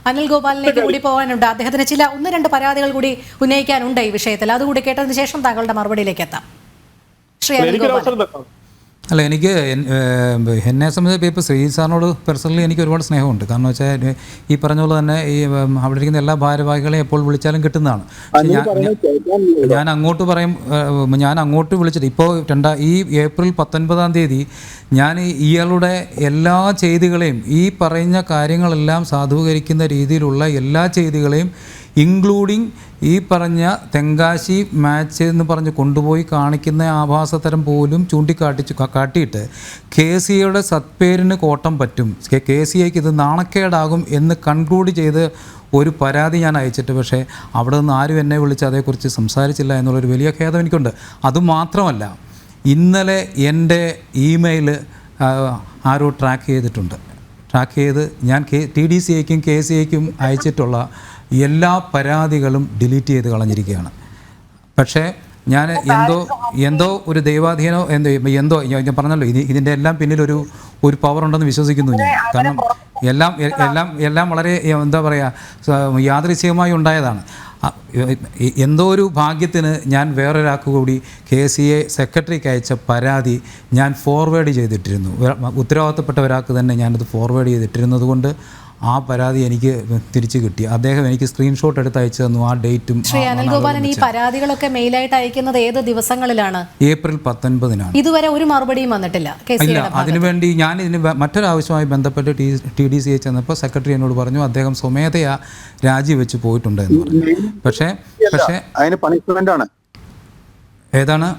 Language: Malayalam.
അനിൽ ഗോപാലിലേക്ക് കൂടി പോകാനുണ്ട്. അദ്ദേഹത്തിന് ഒന്ന് രണ്ട് പരാതികൾ കൂടി ഉന്നയിക്കാനുണ്ട് ഈ വിഷയത്തിൽ. അതുകൂടി കേട്ടതിന് ശേഷം താങ്കളുടെ മറുപടിയിലേക്ക് എത്താം. ശ്രീ അനിൽ ഗോപാൽ. അല്ല, എനിക്ക് എന്നെ സംബന്ധിച്ച് ഇപ്പോൾ ശ്രീ സാറിനോട് പേഴ്സണലി എനിക്ക് ഒരുപാട് സ്നേഹമുണ്ട്. കാരണം വെച്ചാൽ ഈ പറഞ്ഞ പോലെ തന്നെ ഈ അവിടെ ഇരിക്കുന്ന എല്ലാ ഭാരവാഹികളെയും എപ്പോൾ വിളിച്ചാലും കിട്ടുന്നതാണ്. ഞാൻ അങ്ങോട്ട് വിളിച്ചിട്ട് ഇപ്പോൾ ഈ ഏപ്രിൽ 19 ഞാൻ ഇയാളുടെ എല്ലാ ചെയ്തികളെയും ഈ പറയുന്ന കാര്യങ്ങളെല്ലാം സാധൂകരിക്കുന്ന രീതിയിലുള്ള എല്ലാ ചെയ്തികളെയും ഇൻക്ലൂഡിങ് ഈ പറഞ്ഞ തെങ്കാശി മാച്ച് എന്ന് പറഞ്ഞ് കൊണ്ടുപോയി കാണിക്കുന്ന ആഭാസതരം പോലും കാട്ടിയിട്ട് KCAയുടെ സത്പേരിന് കോട്ടം പറ്റും, KCAക്ക് ഇത് നാണക്കേടാകും എന്ന് കൺക്ലൂഡ് ചെയ്ത് ഒരു പരാതി ഞാൻ അയച്ചിട്ട്, പക്ഷേ അവിടെ നിന്ന് ആരും എന്നെ വിളിച്ച് അതേക്കുറിച്ച് സംസാരിച്ചില്ല എന്നുള്ളൊരു വലിയ ഖേദം എനിക്കുണ്ട്. അതുമാത്രമല്ല, ഇന്നലെ എൻ്റെ ഇമെയിൽ ആരോ ട്രാക്ക് ചെയ്ത് ഞാൻ TDCAക്കും KCAക്കും അയച്ചിട്ടുള്ള എല്ലാ പരാതികളും ഡിലീറ്റ് ചെയ്ത് കളഞ്ഞിരിക്കുകയാണ്. പക്ഷേ ഞാൻ എന്തോ ഒരു ദൈവാധീനോ എന്തോ ഞാൻ പറഞ്ഞല്ലോ, ഇതിൻ്റെ എല്ലാം പിന്നിലൊരു പവർ ഉണ്ടെന്ന് വിശ്വസിക്കുന്നു ഞാൻ. കാരണം എല്ലാം വളരെ എന്താ പറയുക, യാദൃശ്ചികമായി ഉണ്ടായതാണ്. എന്തോ ഒരു ഭാഗ്യത്തിന് ഞാൻ വേറൊരാൾക്ക് കൂടി KCA സെക്രട്ടറിക്ക് അയച്ച പരാതി ഞാൻ ഫോർവേഡ് ചെയ്തിട്ടിരുന്നു. ഉത്തരവാദിത്തപ്പെട്ട ഒരാൾക്ക് തന്നെ ഞാനത് ഫോർവേഡ് ചെയ്തിട്ടിരുന്നത് കൊണ്ട് ആ പരാതി എനിക്ക് തിരിച്ചു കിട്ടി. അദ്ദേഹം എനിക്ക് സ്ക്രീൻഷോട്ട് എടുത്ത് അയച്ചു തന്നു, ആ ഡേറ്റും. ശ്രീ അനിൽ ഗോപാലൻ, ഈ പരാതികളൊക്കെ മെയിലായിട്ട് അയക്കുന്നത് ഏത് ദിവസങ്ങളിലാണ്? ഏപ്രിൽ 19 ഇതുവരെ ഒരു മറുപടിയും വന്നിട്ടില്ല. ഇല്ല, അതിനുവേണ്ടി ഞാൻ ഇതിന് മറ്റൊരാവശ്യവുമായി ബന്ധപ്പെട്ട് TDCA ചെന്നപ്പോൾ സെക്രട്ടറി എന്നോട് പറഞ്ഞു അദ്ദേഹം സ്വമേധയാ രാജിവെച്ച് പോയിട്ടുണ്ട് എന്ന് പറഞ്ഞു. പക്ഷേ അതിന് പണിഷ്മെന്റ് ആണ്. ഏതാണ്?